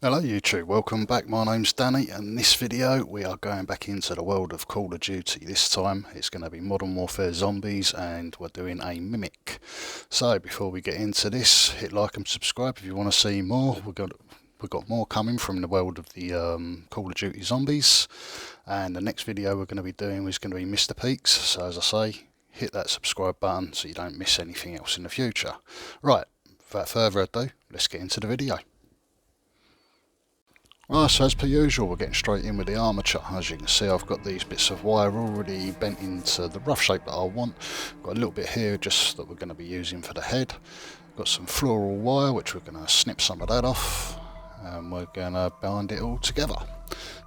Hello YouTube, welcome back. My name's Danny, and in this video we are going back into the world of Call of Duty. This time it's going to be Modern Warfare Zombies and we're doing a Mimic. So before we get into this, hit like and subscribe if you want to see more. We've got more coming from the world of the Call of Duty Zombies, and the next video we're going to be doing is going to be Mr. Peaks. So as I say, hit that subscribe button so you don't miss anything else in the future. Right, without further ado, let's get into the video. Right, so as per usual, we're getting straight in with the armature. As you can see, I've got these bits of wire already bent into the rough shape that I want. Got a little bit here just that we're going to be using for the head. Got some floral wire which we're going to snip some of that off, and we're going to bind it all together.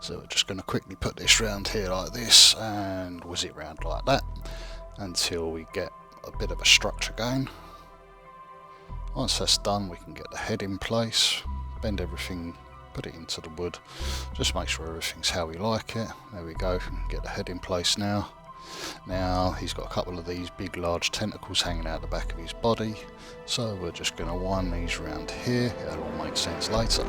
So we're just going to quickly put this round here like this and whiz it round like that until we get a bit of a structure going. Once that's done, we can get the head in place, bend everything, put it into the wood, just make sure everything's how we like it. There we go, get the head in place now. Now he's got a couple of these big large tentacles hanging out the back of his body, so we're just going to wind these around here. It'll all make sense later.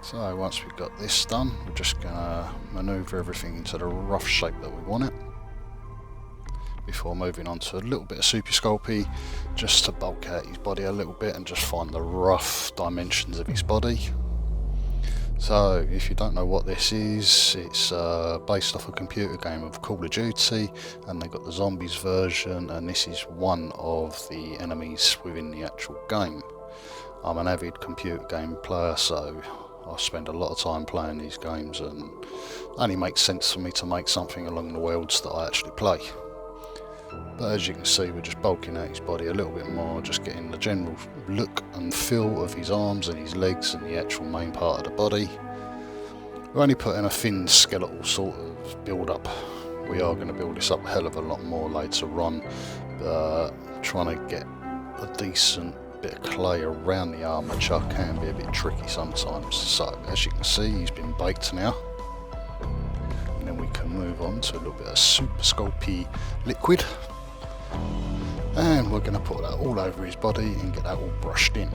So once we've got this done, we're just going to manoeuvre everything into the rough shape that we want it, before moving on to a little bit of super sculpting just to bulk out his body a little bit and just find the rough dimensions of his body. So if you don't know what this is, it's based off a computer game of Call of Duty, and they got the zombies version, and this is one of the enemies within the actual game. I'm an avid computer game player, so I spend a lot of time playing these games, and it only makes sense for me to make something along the worlds that I actually play. But as you can see, we're just bulking out his body a little bit more, just getting the general look and feel of his arms and his legs and the actual main part of the body. We're only putting a thin skeletal sort of build up. We are going to build this up a hell of a lot more later on, but trying to get a decent bit of clay around the armature can be a bit tricky sometimes. So as you can see, he's been baked now. And then we can move on to a little bit of super sculpty liquid, and we're going to put that all over his body and get that all brushed in.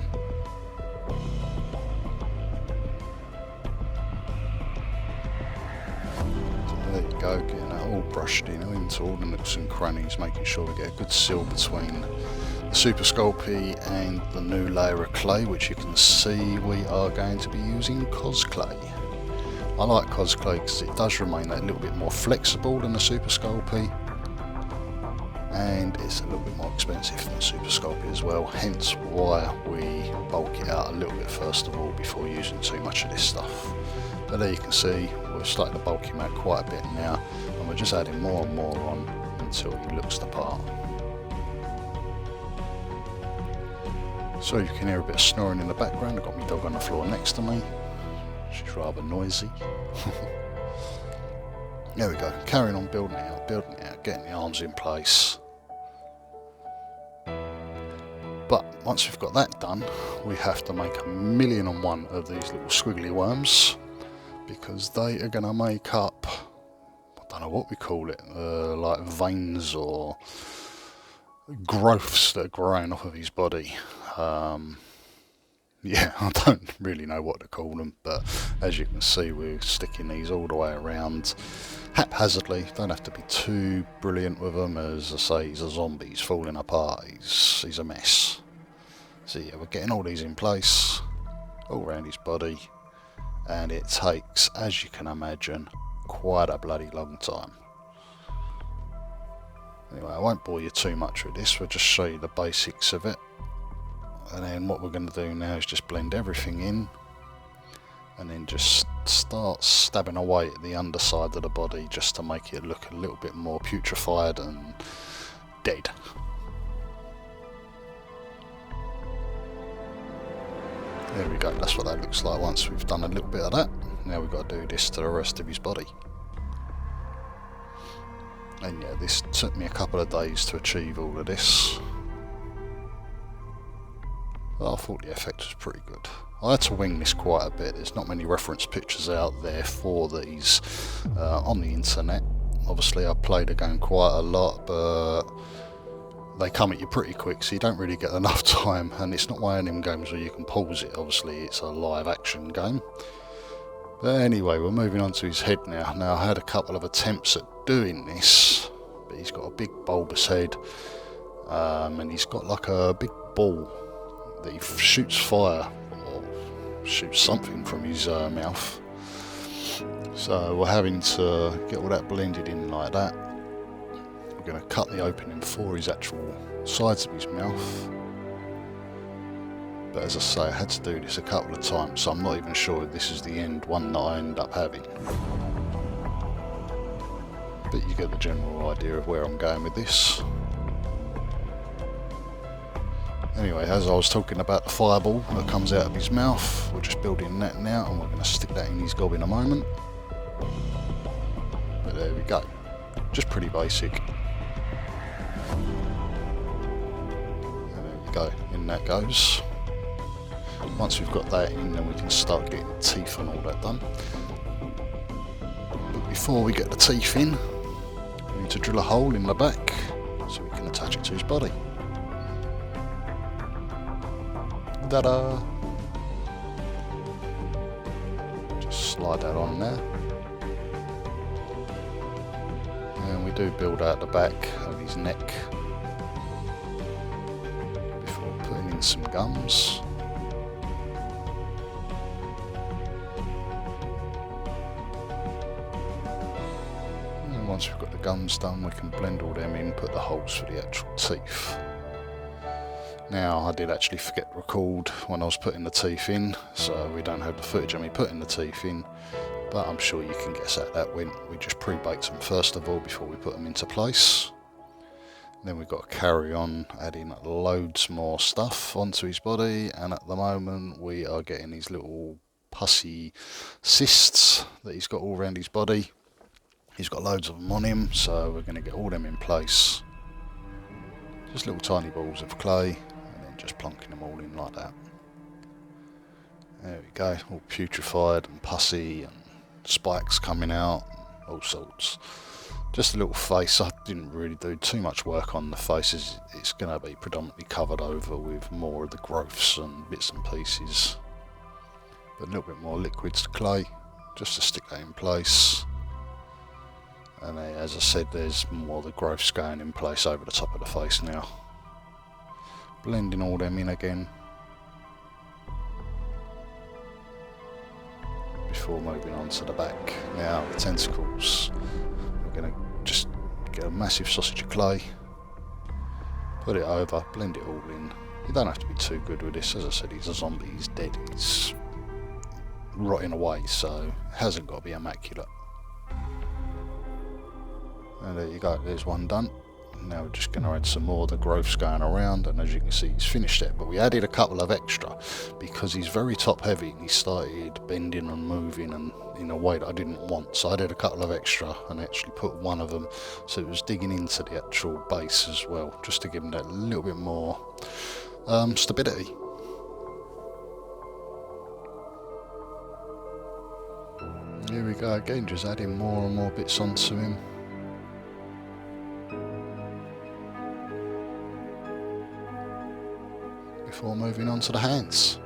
So there you go, getting that all brushed in into all the nooks and crannies, making sure we get a good seal between the super sculpty and the new layer of clay, which you can see we are going to be using cos clay. I like cos clay because it does remain a little bit more flexible than the super sculpty, and it's a little bit more expensive than the super sculpty as well, hence why we bulk it out a little bit first of all before using too much of this stuff. But there you can see we're starting to bulk him out quite a bit now, and we're just adding more and more on until he looks the part. So you can hear a bit of snoring in the background. I've got my dog on the floor next to me. She's rather noisy. There we go, carrying on building it out, getting the arms in place. But once we've got that done, we have to make 1,000,001 of these little squiggly worms, because they are going to make up, I don't know what we call it, like veins or growths that are growing off of his body. Yeah, I don't really know what to call them, but as you can see, we're sticking these all the way around haphazardly. Don't have to be too brilliant with them. As I say, he's a zombie, he's falling apart, he's a mess. So yeah, we're getting all these in place all around his body, and it takes, as you can imagine, quite a bloody long time. Anyway, I won't bore you too much with this, we'll just show you the basics of it. And then what we're going to do now is just blend everything in, and then just start stabbing away at the underside of the body just to make it look a little bit more putrefied and dead. There we go, that's what that looks like once we've done a little bit of that. Now we've got to do this to the rest of his body. And yeah, this took me a couple of days to achieve all of this. I thought the effect was pretty good. I had to wing this quite a bit. There's not many reference pictures out there for these on the internet. Obviously I played the game quite a lot, but they come at you pretty quick, so you don't really get enough time, and it's not one of them games where you can pause it. Obviously it's a live action game. But anyway, we're moving on to his head now. Now, I had a couple of attempts at doing this, but he's got a big bulbous head, and he's got like a big ball that he shoots fire or shoots something from his mouth. So we're having to get all that blended in like that. We're going to cut the opening for his actual sides of his mouth. But as I say, I had to do this a couple of times, so I'm not even sure if this is the end one that I end up having. But you get the general idea of where I'm going with this. Anyway, as I was talking about the fireball that comes out of his mouth, we're just building that now, and we're going to stick that in his gob in a moment. But there we go, just pretty basic. And there you go, in that goes. Once we've got that in, then we can start getting the teeth and all that done. But before we get the teeth in, we need to drill a hole in the back so we can attach it to his body. Ta-da! Just slide that on there. And we do build out the back of his neck before putting in some gums. And once we've got the gums done, we can blend all them in, put the holes for the actual teeth. Now, I did actually forget to record when I was putting the teeth in, so we don't have the footage of me putting the teeth in, but I'm sure you can guess how that went. We just pre-baked them first of all before we put them into place. Then we've got to carry on adding loads more stuff onto his body, and at the moment we are getting these little pussy cysts that he's got all around his body. He's got loads of them on him, so we're going to get all them in place. Just little tiny balls of clay, just plonking them all in like that. There we go, all putrefied and pussy and spikes coming out, all sorts. Just a little face. I didn't really do too much work on the faces. It's going to be predominantly covered over with more of the growths and bits and pieces. But a little bit more liquids to clay, just to stick that in place. And as I said, there's more of the growths going in place over the top of the face now. Blending all them in again before moving on to the back. Now the tentacles, we're going to just get a massive sausage of clay, put it over, blend it all in. You don't have to be too good with this. As I said, he's a zombie, he's dead, he's rotting away, so it hasn't got to be immaculate. And there you go, there's one done. Now we're just going to add some more of the growths going around, and as you can see he's finished it, but we added a couple of extra because he's very top heavy and he started bending and moving and in a way that I didn't want, so I added a couple of extra and actually put one of them so it was digging into the actual base as well, just to give him that little bit more stability. Here we go again, just adding more and more bits onto him. Before moving on to the hands.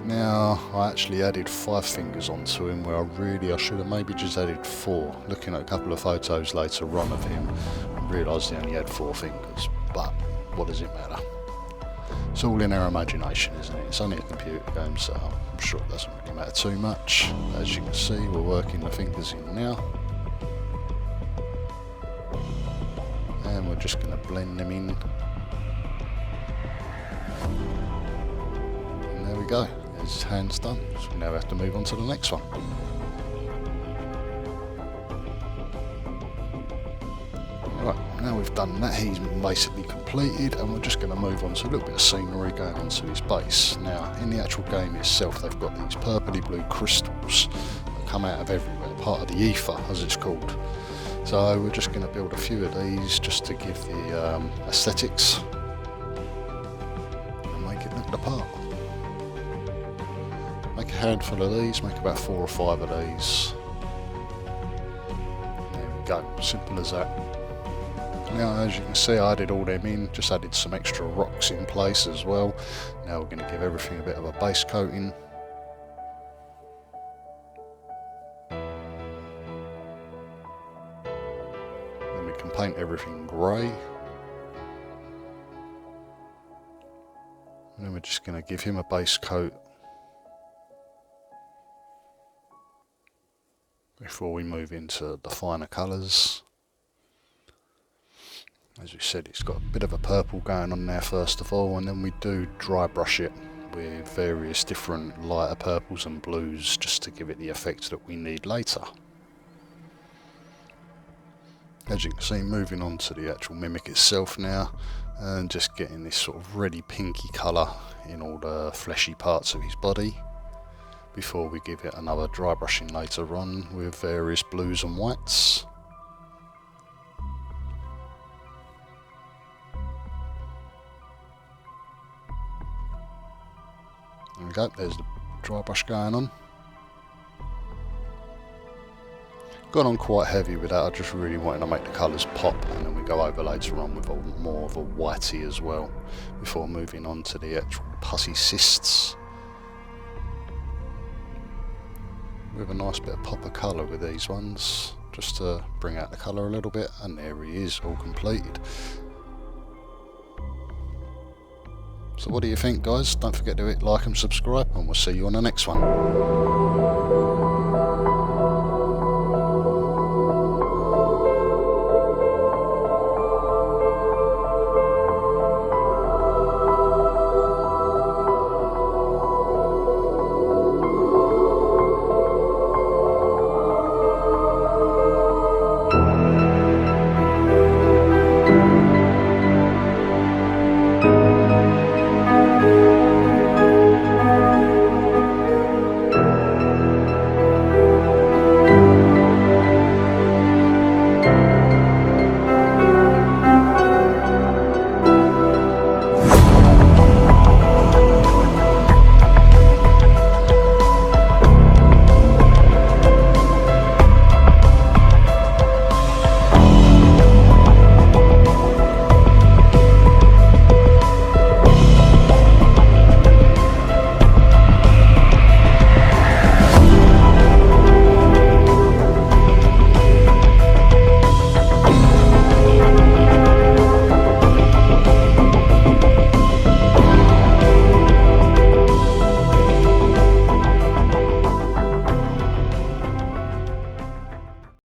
Now I actually added 5 fingers onto him where I should have maybe just added 4. Looking at a couple of photos later on of him, I realised he only had 4 fingers, but what does it matter? It's all in our imagination, isn't it? It's only a computer game, so I'm sure it doesn't really matter too much. As you can see, we're working the fingers in now, and we're just going to blend them in. And there we go, there's his hands done. So we now have to move on to the next one. Right, now we've done that, he's basically completed, and we're just going to move on to a little bit of scenery going onto his base. Now, in the actual game itself, they've got these purpley blue crystals that come out of everywhere, part of the ether as it's called. So we're just going to build a few of these just to give the aesthetics and make it look the part. Make a handful of these, make about 4 or 5 of these. There we go, simple as that. Now as you can see, I added all them in, just added some extra rocks in place as well. Now we're going to give everything a bit of a base coating. Then we can paint everything grey. And then we're just going to give him a base coat before we move into the finer colours. As we said, it's got a bit of a purple going on there first of all, and then we do dry brush it with various different lighter purples and blues just to give it the effect that we need later. As you can see, moving on to the actual mimic itself now, and just getting this sort of reddy pinky colour in all the fleshy parts of his body before we give it another dry brushing later on with various blues and whites. There we go, there's the dry brush going on. Got on quite heavy with that, I just really wanted to make the colours pop, and then we go over later on with more of a whitey as well, before moving on to the actual pussy cysts. With a nice bit of pop of colour with these ones, just to bring out the colour a little bit, and there he is, all completed. So what do you think, guys? Don't forget to hit like and subscribe, and we'll see you on the next one.